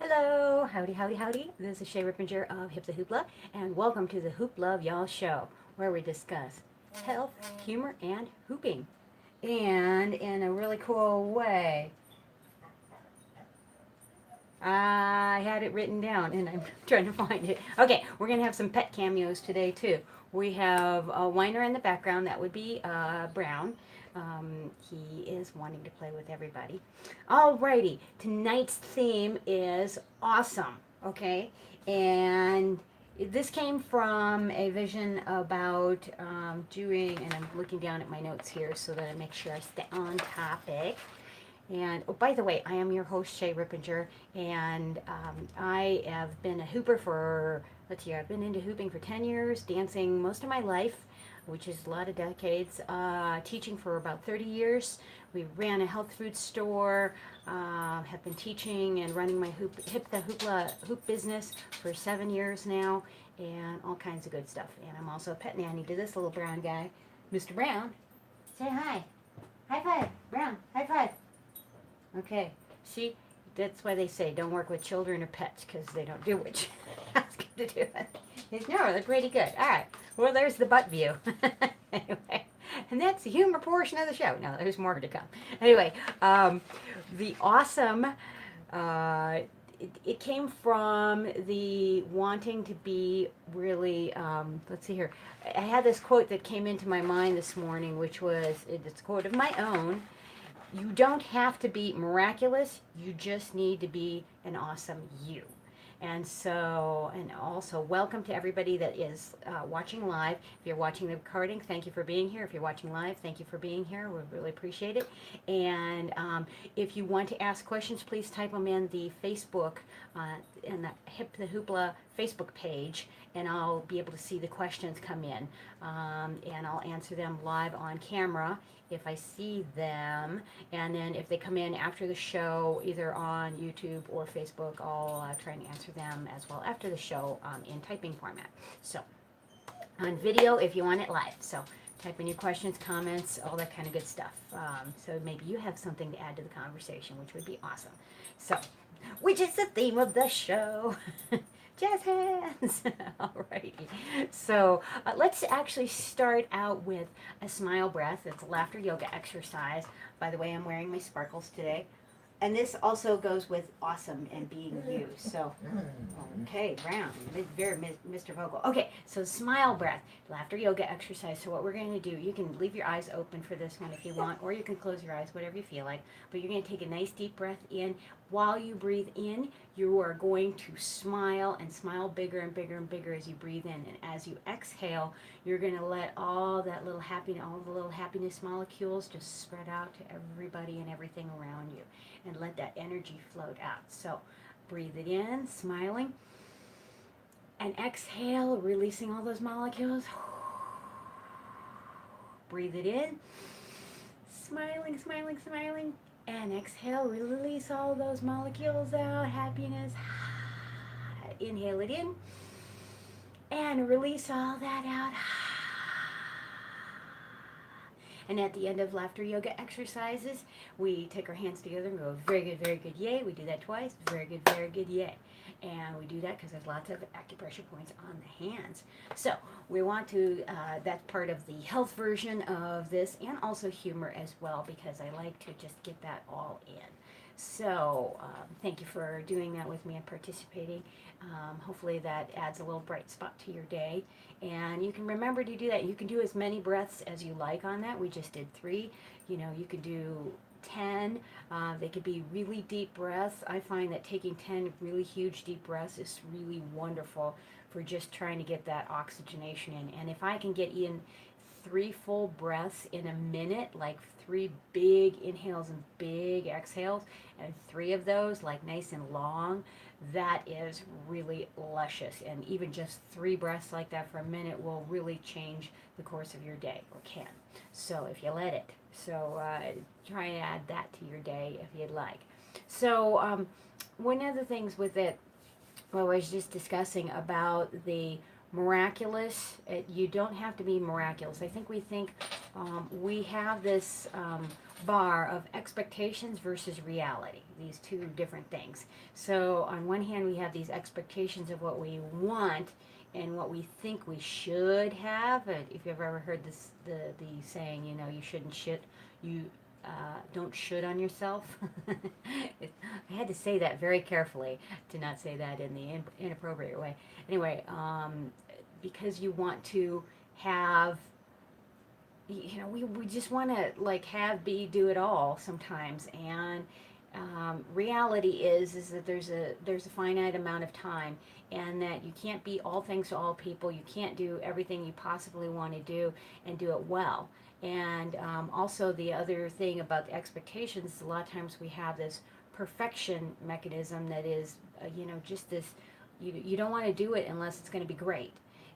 Hello, howdy, howdy, howdy. This is Shay Rippinger of Hip the Hoopla, and welcome to the Hoop Love Y'all Show, where we discuss health, humor, and hooping. And in a really cool way, I had it written down and I'm trying to find it. Okay, we're going to have some pet cameos today, too. We have a whiner in the background, that would be Brown. He is wanting to play with everybody. Alrighty, tonight's theme is awesome, okay? And this came from a vision about doing, and I'm looking down at my notes here so that I make sure I stay on topic. And oh, by the way, I am your host, Shay Rippinger, and I have been a hooper for, let's see, I've been into hooping for 10 years, dancing most of my life, which is a lot of decades, teaching for about 30 years. We ran a health food store, have been teaching and running my Hip the Hoopla hoop business for 7 years now, and all kinds of good stuff. And I'm also a pet nanny to this little brown guy, Mr. Brown. Say hi. High five. Brown, high five. Okay, see, that's why they say don't work with children or pets because they don't do what you ask them to do. No, they're pretty good. All right, well, there's the butt view. Anyway, and that's the humor portion of the show. No, there's more to come. Anyway, the awesome, it came from the wanting to be really, let's see here. I had this quote that came into my mind this morning, which was, it's a quote of my own. You don't have to be miraculous. You just need to be an awesome you. And so, and also welcome to everybody that is watching live. If you're watching the recording, thank you for being here. If you're watching live, thank you for being here. We really appreciate it. And if you want to ask questions, please type them in the Facebook, in the Hip the Hoopla Facebook page, and I'll be able to see the questions come in. And I'll answer them live on camera if I see them, and then if they come in after the show, either on YouTube or Facebook, I'll try and answer them as well after the show in typing format. So, on video if you want it live. So, type in your questions, comments, all that kind of good stuff. So maybe you have something to add to the conversation, which would be awesome. So, which is the theme of the show. Jazz hands. Alrighty. So let's actually start out with a smile breath. It's a laughter yoga exercise. By the way, I'm wearing my sparkles today. And this also goes with awesome and being you. So, okay, Brown, very Mr. Vogel. Okay, so smile breath, laughter yoga exercise. So what we're going to do, you can leave your eyes open for this one if you want, or you can close your eyes, whatever you feel like. But you're going to take a nice deep breath in. While you breathe in, you are going to smile and smile bigger and bigger and bigger as you breathe in. And as you exhale, you're going to let all that little happiness, all the little happiness molecules just spread out to everybody and everything around you. And let that energy float out. So breathe it in, smiling. And exhale, releasing all those molecules. Breathe it in, smiling, smiling, smiling. And exhale, release all those molecules out, happiness. Inhale it in. And release all that out. And at the end of laughter yoga exercises, we take our hands together and go, very good, yay. We do that twice, very good, yay. And we do that because there's lots of acupressure points on the hands. So we want to, that's part of the health version of this, and also humor as well, because I like to just get that all in. So thank you for doing that with me and participating. Hopefully that adds a little bright spot to your day. And you can remember to do that. You can do as many breaths as you like on that. We just did 3. You know, you could do 10. They could be really deep breaths. I find that taking 10 really huge deep breaths is really wonderful for just trying to get that oxygenation in. And if I can get in 3 full breaths in a minute, like 3 big inhales and big exhales, and 3 of those like nice and long, that is really luscious. And even just 3 breaths like that for a minute will really change the course of your day, or can. So if you let it. So try and add that to your day if you'd like. So one of the things with it, well, I was just discussing about the miraculous. You don't have to be miraculous. I think we think we have this bar of expectations versus reality, these two different things. So on one hand, we have these expectations of what we want and what we think we should have. And if you've ever heard this, the saying, you know, you shouldn't shit, you don't should on yourself. I had to say that very carefully to not say that in the inappropriate way. Anyway, because you want to have, you know, we just want to like have, be, do it all sometimes. And reality is that there's a finite amount of time, and that you can't be all things to all people. You can't do everything you possibly want to do and do it well. And also the other thing about the expectations, a lot of times we have this perfection mechanism that is, you know, just this, you don't want to do it unless it's going to be great.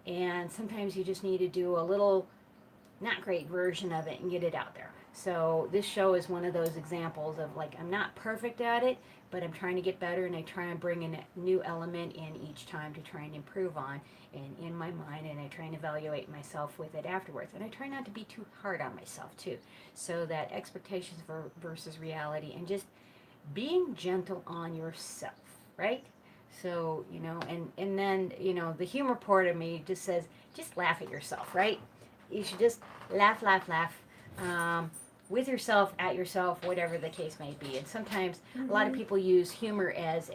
And sometimes you just need to do a little not great version of it and get it out there. So this show is one of those examples of like, I'm not perfect at it, but I'm trying to get better, and I try and bring a new element in each time to try and improve on and in my mind, and I try and evaluate myself with it afterwards. And I try not to be too hard on myself too. So that expectations versus reality, and just being gentle on yourself, right? So, you know, and then, you know, the humor part of me just says, just laugh at yourself, right? You should just laugh, laugh, laugh, with yourself, at yourself, whatever the case may be. And sometimes a lot of people use humor as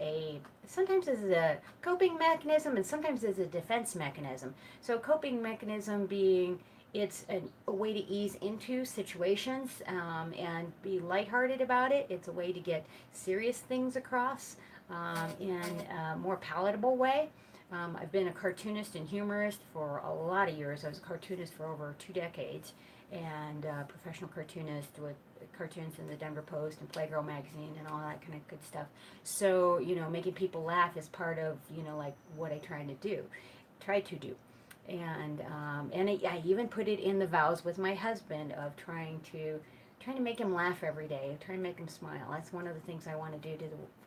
sometimes as a coping mechanism, and sometimes as a defense mechanism. So coping mechanism being, it's a way to ease into situations, and be lighthearted about it. It's a way to get serious things across, in a more palatable way. I've been a cartoonist and humorist for a lot of years. I was a cartoonist for over 2 decades, and professional cartoonist with cartoons in the Denver Post and Playgirl magazine and all that kind of good stuff. So, you know, making people laugh is part of, you know, like what I try to do. And I even put it in the vows with my husband of trying to make him laugh every day, trying to make him smile. That's one of the things I want to do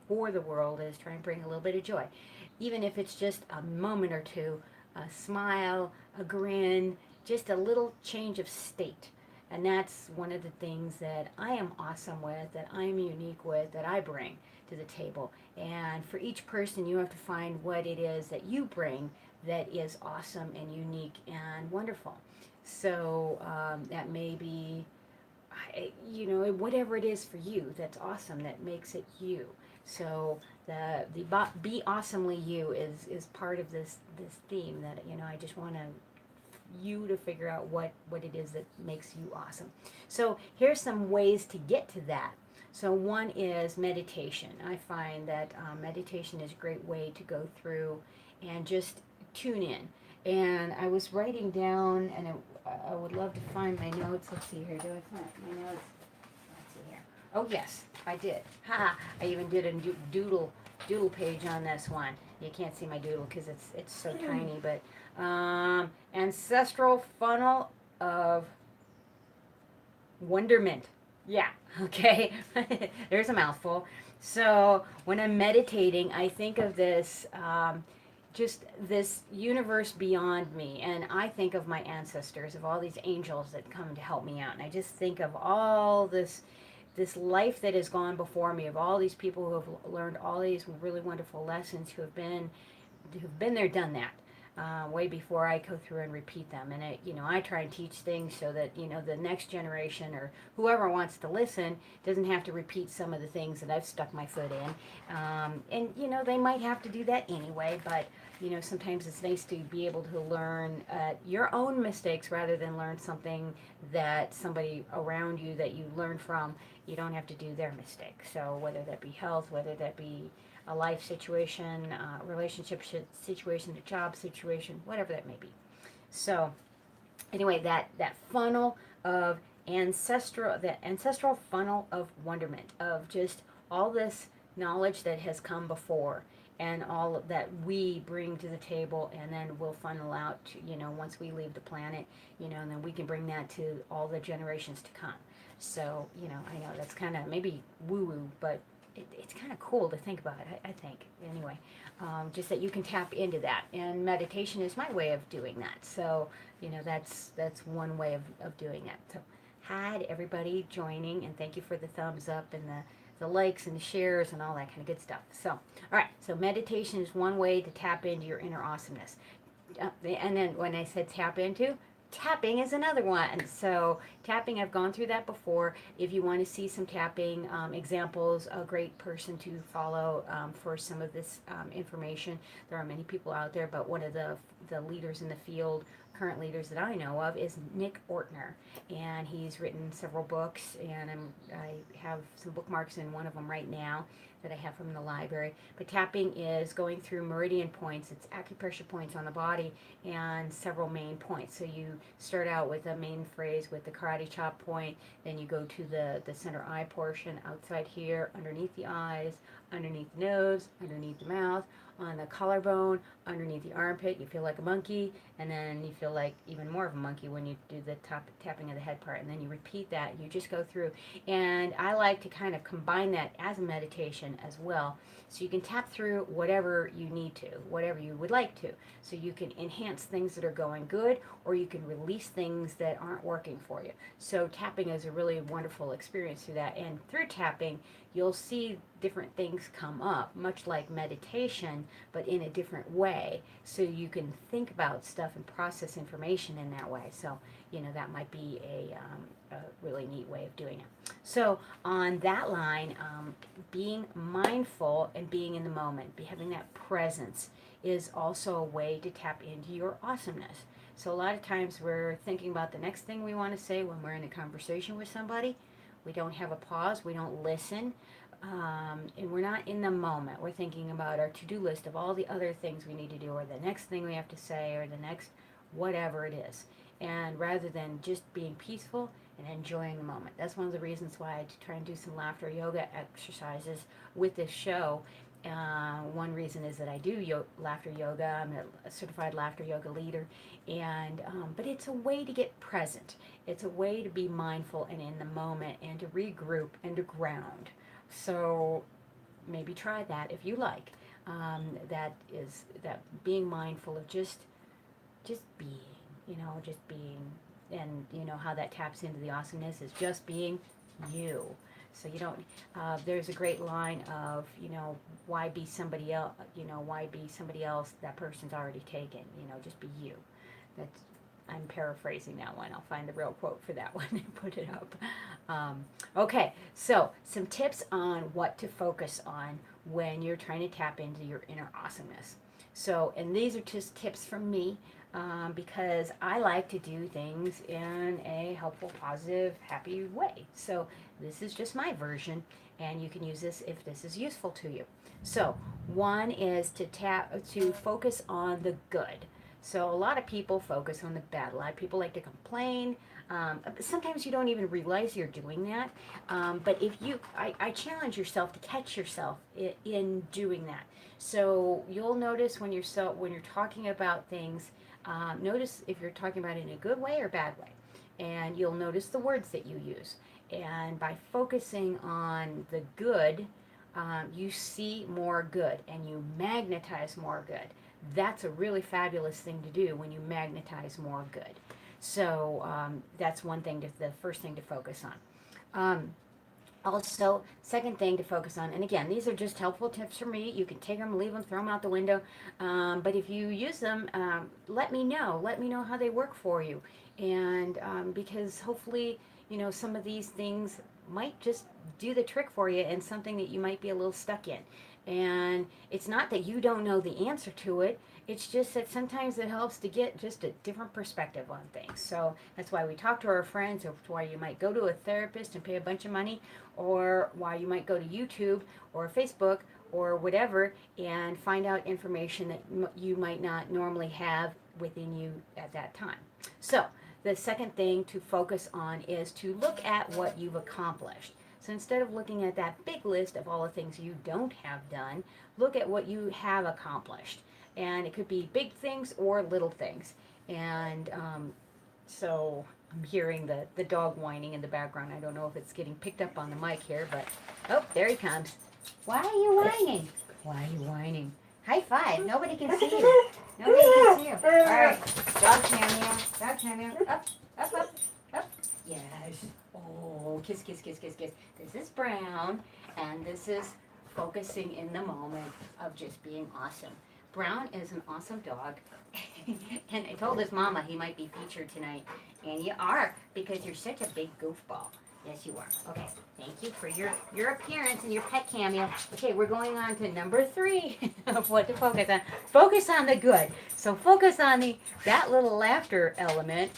for the world, is try and bring a little bit of joy, even if it's just a moment or two, a smile, a grin, just a little change of state. And that's one of the things that I am awesome with, that I'm unique with, that I bring to the table. And for each person, you have to find what it is that you bring that is awesome and unique and wonderful. So that may be, you know, whatever it is for you that's awesome, that makes it you. So the be awesomely you is part of this theme, that, you know, I just want you to figure out what it is that makes you awesome. So here's some ways to get to that. So one is meditation. I find that meditation is a great way to go through and just tune in. And I was writing down, and I would love to find my notes. Let's see here. Do I find my notes? Let's see here. Oh yes, I did. Ha! I even did a doodle page on this one. You can't see my doodle because it's so tiny, but ancestral funnel of wonderment. Yeah, okay. There's a mouthful. So when I'm meditating, I think of this, just this universe beyond me, and I think of my ancestors, of all these angels that come to help me out, and I just think of all this life that has gone before me, of all these people who have learned all these really wonderful lessons, who've been there, done that, way before I go through and repeat them. And you know, I try and teach things so that, you know, the next generation or whoever wants to listen doesn't have to repeat some of the things that I've stuck my foot in. And you know, they might have to do that anyway, but you know, sometimes it's nice to be able to learn your own mistakes rather than learn something that somebody around you that you learn from. You don't have to do their mistake. So whether that be health, whether that be a life situation, relationship situation, a job situation, whatever that may be. So anyway, that funnel of the ancestral funnel of wonderment, of just all this knowledge that has come before, and all that we bring to the table, and then we'll funnel out to, you know, once we leave the planet, you know, and then we can bring that to all the generations to come. So, you know, I know that's kind of maybe woo-woo, but it's kind of cool to think about, I think, anyway. Just that you can tap into that. And meditation is my way of doing that. So, you know, that's one way of doing that. So had everybody joining, and thank you for the thumbs up and the likes and the shares and all that kind of good stuff. So, all right, so meditation is one way to tap into your inner awesomeness. And then when I said tap into, tapping is another one. So tapping, I've gone through that before. If you want to see some tapping examples, a great person to follow for some of this information. There are many people out there, but one of the leaders in the field, current leaders that I know of, is Nick Ortner, and he's written several books, and I have some bookmarks in one of them right now that I have from the library. But tapping is going through meridian points. It's acupressure points on the body and several main points. So you start out with a main phrase with the karate chop point, then you go to the center eye portion outside here, underneath the eyes, underneath the nose, underneath the mouth, on the collarbone, underneath the armpit. You feel like a monkey, and then you feel like even more of a monkey when you do the tapping of the head part, and then you repeat that. You just go through, and I like to kind of combine that as a meditation as well, so you can tap through whatever you need to, whatever you would like to, so you can enhance things that are going good, or you can release things that aren't working for you. So tapping is a really wonderful experience through that, and through tapping you'll see different things come up, much like meditation, but in a different way, so you can think about stuff and process information in that way. So, that might be a really neat way of doing it. So on that line, being mindful and being in the moment, having that presence, is also a way to tap into your awesomeness. So a lot of times we're thinking about the next thing we want to say when we're in a conversation with somebody. We don't have a pause. We don't listen. And we're not in the moment. We're thinking about our to-do list of all the other things we need to do, or the next thing we have to say, or the next whatever it is. And rather than just being peaceful and enjoying the moment. That's one of the reasons why I try and do some laughter yoga exercises with this show. One reason is that I do laughter yoga. I'm a certified laughter yoga leader, and but it's a way to get present. It's a way to be mindful and in the moment, and to regroup and to ground. So maybe try that if you like. That being mindful of just being, just being, and how that taps into the awesomeness is just being you. So you don't, there's a great line of, why be somebody else, that person's already taken, just be you. I'm paraphrasing that one. I'll find the real quote for that one and put it up. Okay, so some tips on what to focus on when you're trying to tap into your inner awesomeness. So, and these are just tips from me, because I like to do things in a helpful, positive, happy way. So this is just my version, and you can use this if this is useful to you. So one is to focus on the good. So a lot of people focus on the bad. A lot of people like to complain. Sometimes you don't even realize you're doing that. But if I challenge yourself to catch yourself in doing that. So you'll notice when you're talking about things, notice if you're talking about it in a good way or bad way. And you'll notice the words that you use. And by focusing on the good, you see more good and you magnetize more good. That's a really fabulous thing to do when you magnetize more good. So that's one thing, the first thing to focus on. Also, second thing to focus on, and again, these are just helpful tips for me. You can take them, leave them, throw them out the window. But if you use them, let me know. Let me know how they work for you. And because hopefully, some of these things might just do the trick for you, and something that you might be a little stuck in. And it's not that you don't know the answer to it. It's just that sometimes it helps to get just a different perspective on things. So that's why we talk to our friends, or why you might go to a therapist and pay a bunch of money, or why you might go to YouTube or Facebook or whatever and find out information that you might not normally have within you at that time. So the second thing to focus on is to look at what you've accomplished. So instead of looking at that big list of all the things you don't have done, look at what you have accomplished. And it could be big things or little things. And so I'm hearing the dog whining in the background. I don't know if it's getting picked up on the mic here, but oh, there he comes. Why are you whining? Why are you whining? High five. Nobody can see you. Nobody can see you. All right. Dog cameo. Dog cameo. Up, up, up, up. Yes. Oh, kiss, kiss, kiss, kiss, kiss. This is Brown, and this is focusing in the moment of just being awesome. Brown is an awesome dog, and I told his mama he might be featured tonight, and you are because you're such a big goofball. Yes, you are. Okay, thank you for your appearance and your pet cameo. Okay, we're going on to number 3 of what to focus on. Focus on the good. So focus on that little laughter element.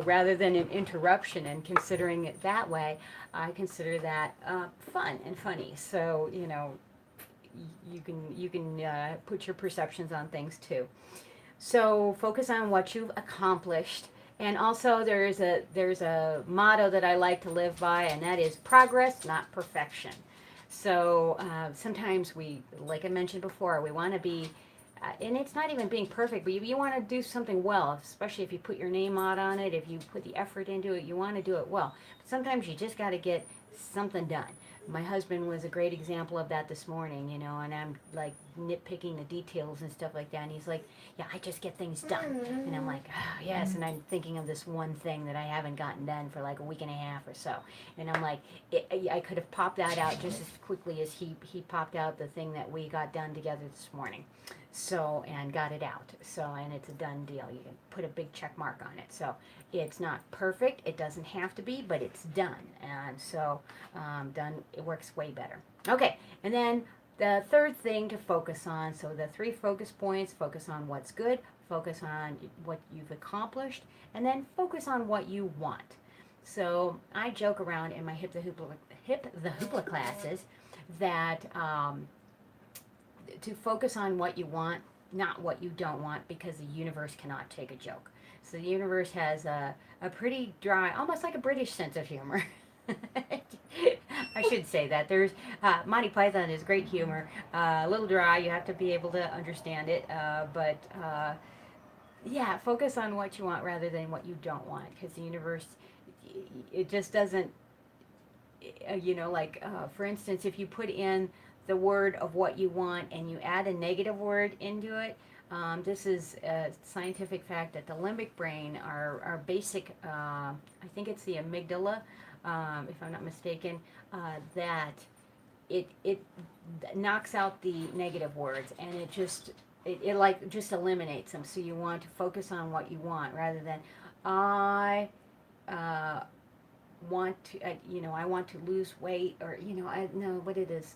Rather than an interruption and considering it that way, I consider that fun and funny. So, you can put your perceptions on things too. So focus on what you've accomplished. And also there's a motto that I like to live by, and that is progress, not perfection. So sometimes like I mentioned before, we want to be and it's not even being perfect, but you want to do something well, especially if you put your name out on it, if you put the effort into it, you want to do it well. But sometimes you just got to get something done. My husband was a great example of that this morning, and I'm like nitpicking the details and stuff like that. And he's like, yeah, I just get things done. And I'm like, oh, yes. And I'm thinking of this one thing that I haven't gotten done for like a week and a half or so. And I'm like, I could have popped that out just as quickly as he popped out the thing that we got done together this morning. So, and got it out. So, and it's a done deal. You can put a big check mark on it. So, it's not perfect. It doesn't have to be, but it's done. And so, done, it works way better. Okay, and then the third thing to focus on. So, the 3 focus points: focus on what's good, focus on what you've accomplished, and then focus on what you want. So, I joke around in my Hip the Hoopla classes that to focus on what you want, not what you don't want, because the universe cannot take a joke. So the universe has a pretty dry, almost like a British sense of humor. I should say that. There's Monty Python is great humor, a little dry. You have to be able to understand it, but yeah, focus on what you want rather than what you don't want, because the universe, it just doesn't. For instance, if you put in the word of what you want and you add a negative word into it, this is a scientific fact that the limbic brain, our basic, I think it's the amygdala, if I'm not mistaken, that it knocks out the negative words, and it like just eliminates them. So you want to focus on what you want rather than I want to, I want to lose weight, or I know what it is.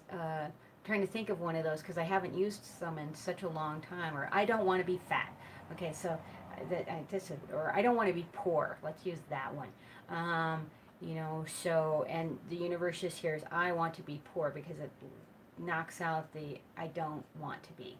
Trying to think of one of those because I haven't used some in such a long time. Or I don't want to be fat. Okay, so or I don't want to be poor. Let's use that one. So, and the universe just hears I want to be poor because it knocks out the I don't want to be.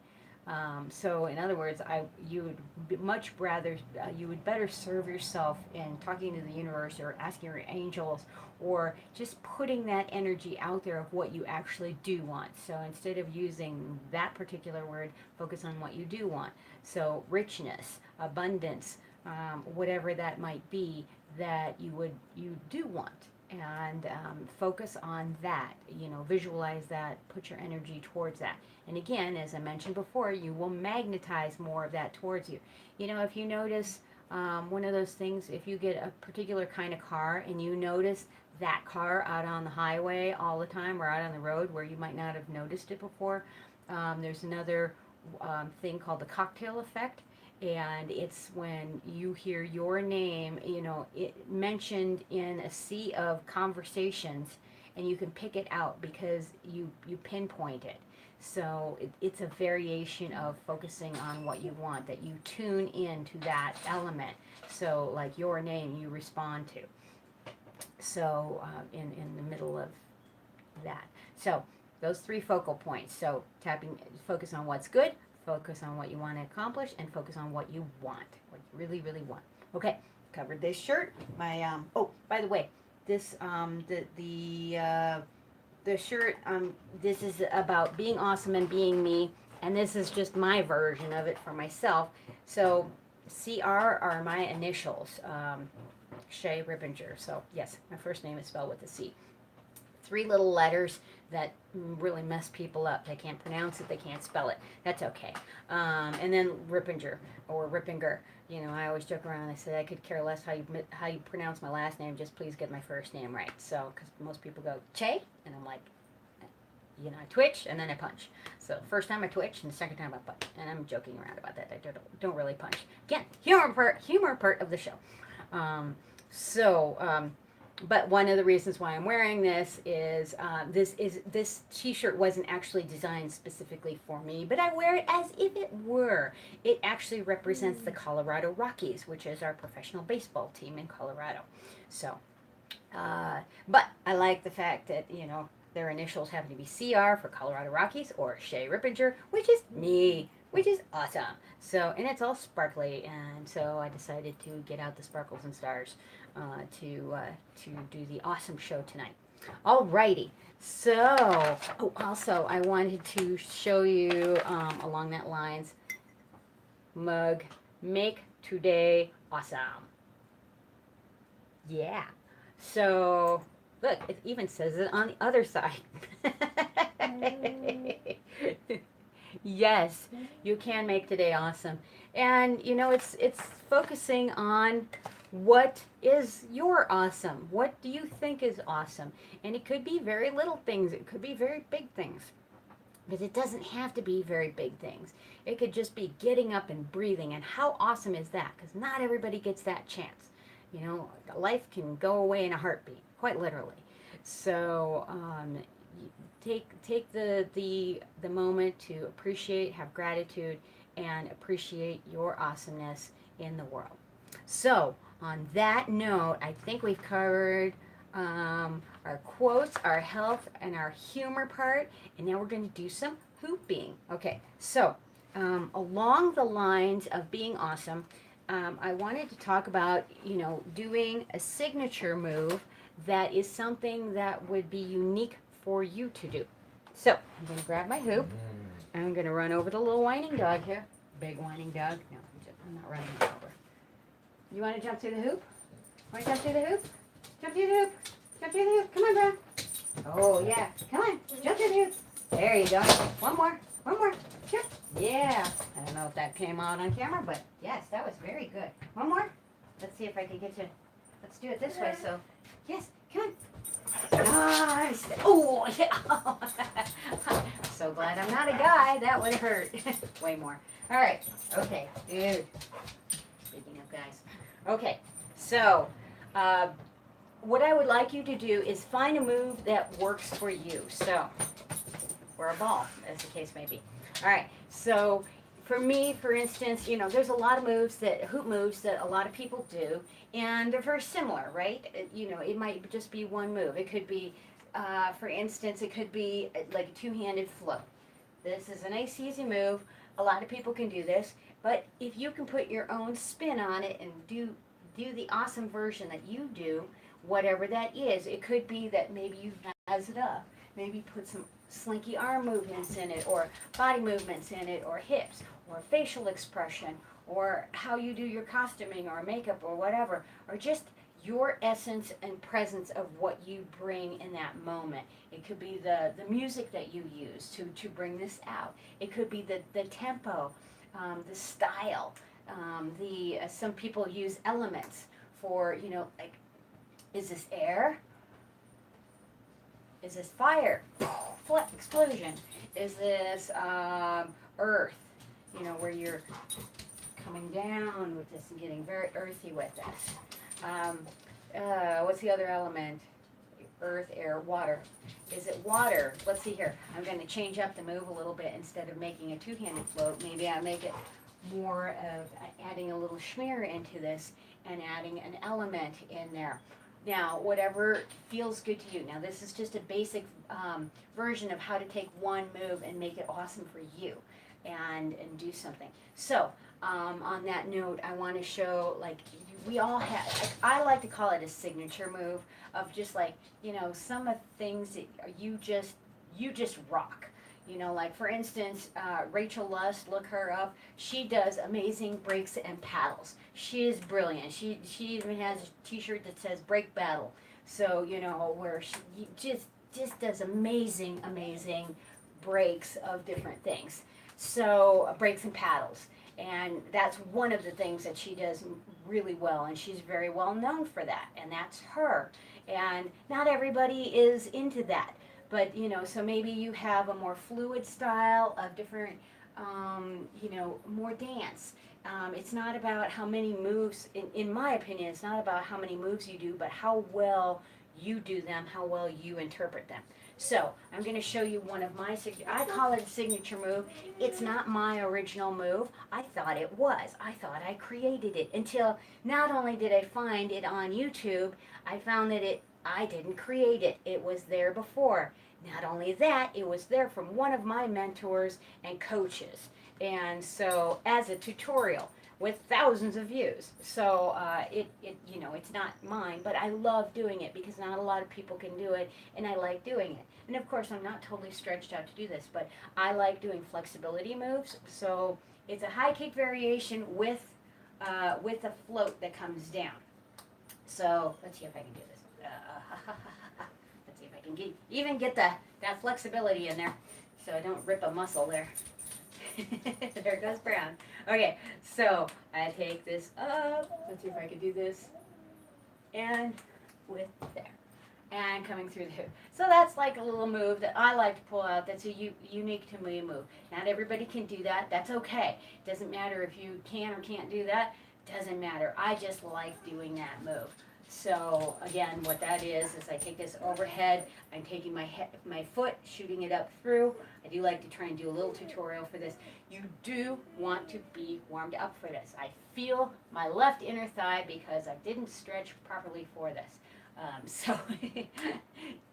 So in other words, you would much rather, you would better serve yourself in talking to the universe or asking your angels, or just putting that energy out there of what you actually do want. So instead of using that particular word, focus on what you do want. So richness, abundance, whatever that might be that you do want. And focus on that, visualize that, put your energy towards that. And again, as I mentioned before, you will magnetize more of that towards you. If you notice one of those things, if you get a particular kind of car and you notice that car out on the highway all the time or out on the road where you might not have noticed it before, there's another thing called the cocktail effect. And it's when you hear your name, it mentioned in a sea of conversations, and you can pick it out because you pinpoint it. So it's a variation of focusing on what you want, that you tune in to that element. So like your name, you respond to. So in the middle of that. So those 3 focal points. So focus on what's good, focus on what you want to accomplish, and focus on what you want, what you really, really want. Okay, covered this shirt. My by the way, this the shirt, this is about being awesome and being me, and this is just my version of it for myself. So CR are my initials, Shay Rippinger. So yes, my first name is spelled with a C. 3 little letters that really mess people up. They can't pronounce it, they can't spell it. That's okay. And then Rippinger or Rippinger. You know, I always joke around. I say I could care less how you pronounce my last name. Just please get my first name right. So, because most people go Che, and I'm like, you know, I twitch and then I punch. So first time I twitch and the second time I punch. And I'm joking around about that. I don't really punch. Again, humor part of the show. Um, so, but one of the reasons why I'm wearing this is this T-shirt wasn't actually designed specifically for me, but I wear it as if it were. It actually represents the Colorado Rockies, which is our professional baseball team in Colorado. So, but I like the fact that, you know, their initials happen to be CR for Colorado Rockies, or Shay Rippinger, which is me, which is awesome. So, and it's all sparkly, and so I decided to get out the sparkles and stars to do the awesome show tonight. Alrighty. So, oh, also I wanted to show you along that lines, mug, make today awesome. Yeah. So, look, it even says it on the other side. Yes, you can make today awesome. And you know, it's focusing on what is your awesome. What do you think is awesome? And it could be very little things. It could be very big things. But it doesn't have to be very big things. It could just be getting up and breathing. And how awesome is that? Because not everybody gets that chance. You know, life can go away in a heartbeat, quite literally. So take the moment to appreciate, have gratitude, and appreciate your awesomeness in the world. So on that note, I think we've covered our quotes, our health, and our humor part, and now we're going to do some hooping. Okay, so along the lines of being awesome, I wanted to talk about, you know, doing a signature move that is something that would be unique for you to do. So I'm going to grab my hoop. I'm going to run over the little whining dog here. Big whining dog. No, I'm not running him over. You want to jump through the hoop? Want to jump through the hoop? Jump through the hoop. Jump through the hoop. Come on, Brown. Oh, yeah. Come on. Jump through the hoop. There you go. One more. One more. Jump. Yeah. I don't know if that came out on camera, but yes, that was very good. One more. Let's see if I can get you. Let's do it this way. So, yes. Come on. Nice. Oh, yeah. So glad I'm not a guy. That would hurt. Way more. All right. Okay. Dude. Speaking of guys. Okay. So, what I would like you to do is find a move that works for you. So, or a ball, as the case may be. All right. So, for me, for instance, you know, there's a lot of hoop moves that a lot of people do, and they're very similar, right? You know, it might just be one move. It could be, for instance, it could be like a two-handed float. This is a nice, easy move. A lot of people can do this, but if you can put your own spin on it and do the awesome version that you do, whatever that is, it could be that maybe you jazz it up. Maybe put some slinky arm movements in it, or body movements in it, or hips, or facial expression, or how you do your costuming or makeup or whatever, or just your essence and presence of what you bring in that moment. It could be the music that you use to bring this out. It could be the tempo, the style. Some people use elements for, you know, like, is this air? Is this fire? Explosion. Is this earth? You know, where you're coming down with this and getting very earthy with this. What's the other element? Earth, air, water. Is it water? Let's see here. I'm going to change up the move a little bit. Instead of making a two-handed float, maybe I make it more of adding a little schmear into this and adding an element in there. Now, whatever feels good to you. Now, this is just a basic version of how to take one move and make it awesome for you and do something. So, on that note, I want to show, like, we all have, like, I like to call it a signature move of just like, you know, some of things that you just rock. You know, like, for instance, Rachael, look her up. She does amazing breaks and paddles. She is brilliant. She even has a T-shirt that says "Break Battle." So, you know, where you just just does amazing, amazing breaks of different things. So breaks and paddles. And that's one of the things that she does really well, and she's very well known for that, and that's her. And not everybody is into that, but so maybe you have a more fluid style of different, more dance. It's not about how many moves, in my opinion, it's not about how many moves you do, but how well you do them, how well you interpret them. So I'm going to show you one of my I call it a signature move. It's not my original move. I thought it was. I thought I created it until not only did I find it on YouTube, I found that I didn't create it. It was there before. Not only that, it was there from one of my mentors and coaches. And so as a tutorial with thousands of views. So it's not mine, but I love doing it because not a lot of people can do it, and I like doing it. And of course, I'm not totally stretched out to do this, but I like doing flexibility moves. So it's a high kick variation with a float that comes down. So let's see if I can do this. Let's see if I can even get that flexibility in there, so I don't rip a muscle there. There goes Brown. Okay, so I take this up. Let's see if I can do this. And with there. And coming through the hoop. So that's like a little move that I like to pull out. That's a unique to me move. Not everybody can do that. That's okay. Doesn't matter if you can or can't do that. Doesn't matter. I just like doing that move. So again, what that is I take this overhead. I'm taking my foot, shooting it up through. I do like to try and do a little tutorial for this. You do want to be warmed up for this. I feel my left inner thigh because I didn't stretch properly for this. So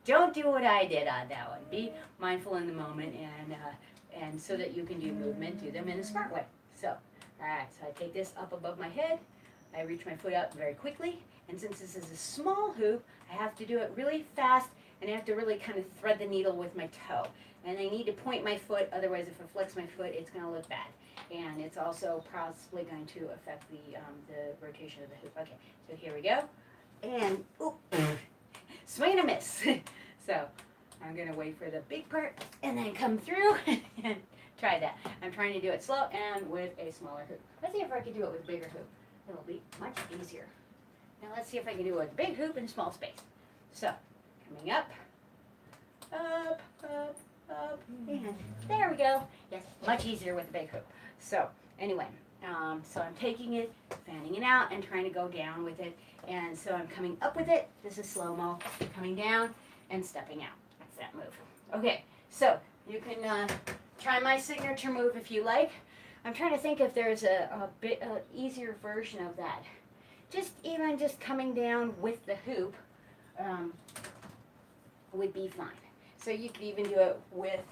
don't do what I did on that one. Be mindful in the moment, and so that you can do movement, do them in a smart way. So, all right, so I take this up above my head. I reach my foot out very quickly, and since this is a small hoop, I have to do it really fast, and I have to really kind of thread the needle with my toe. And I need to point my foot, otherwise if I flex my foot, it's going to look bad. And it's also possibly going to affect the rotation of the hoop. Okay, so here we go. And, oop, swing and a miss. So I'm going to wait for the big part and then come through and try that. I'm trying to do it slow and with a smaller hoop. Let's see if I can do it with a bigger hoop. It'll be much easier. Now let's see if I can do it with a big hoop in a small space. So, coming up, up, up, up, and there we go. Yes, much easier with a big hoop. So, anyway, so I'm taking it, fanning it out, and trying to go down with it. And so I'm coming up with it. This is slow-mo. Coming down and stepping out. That's that move. Okay, so you can try my signature move if you like. I'm trying to think if there's a bit easier version of that. Just coming down with the hoop would be fine. So you could even do it with,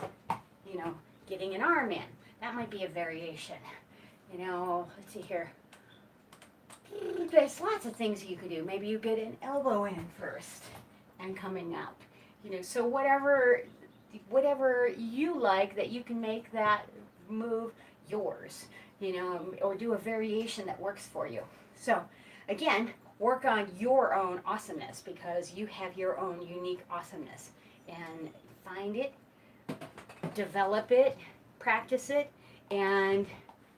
getting an arm in. That might be a variation. Let's see here. There's lots of things you could do. Maybe you get an elbow in first and coming out. So whatever you like, that you can make that move yours, or do a variation that works for you. So again, work on your own awesomeness because you have your own unique awesomeness, and find it, develop it, practice it, and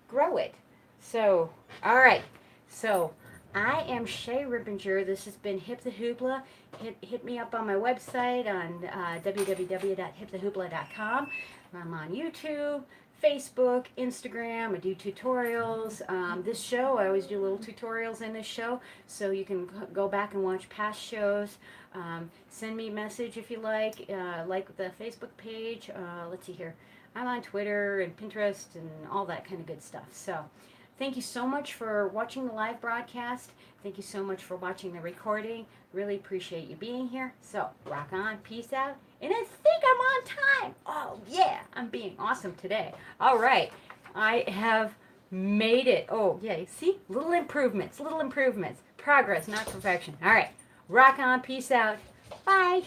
grow it. So, all right. So, I am Shay Rippinger. This has been Hip the Hoopla. Hit me up on my website on www.hipthehoopla.com. I'm on YouTube, Facebook, Instagram. I do tutorials. This show, I always do little tutorials in this show, so you can go back and watch past shows. Send me a message if you like the Facebook page. Let's see here. I'm on Twitter and Pinterest and all that kind of good stuff. So thank you so much for watching the live broadcast. Thank you so much for watching the recording. Really appreciate you being here. So rock on, peace out, and I think I'm on time. Oh yeah, I'm being awesome today. All right, I have made it. Oh yeah, see, little improvements, progress, not perfection. All right, rock on, peace out, bye.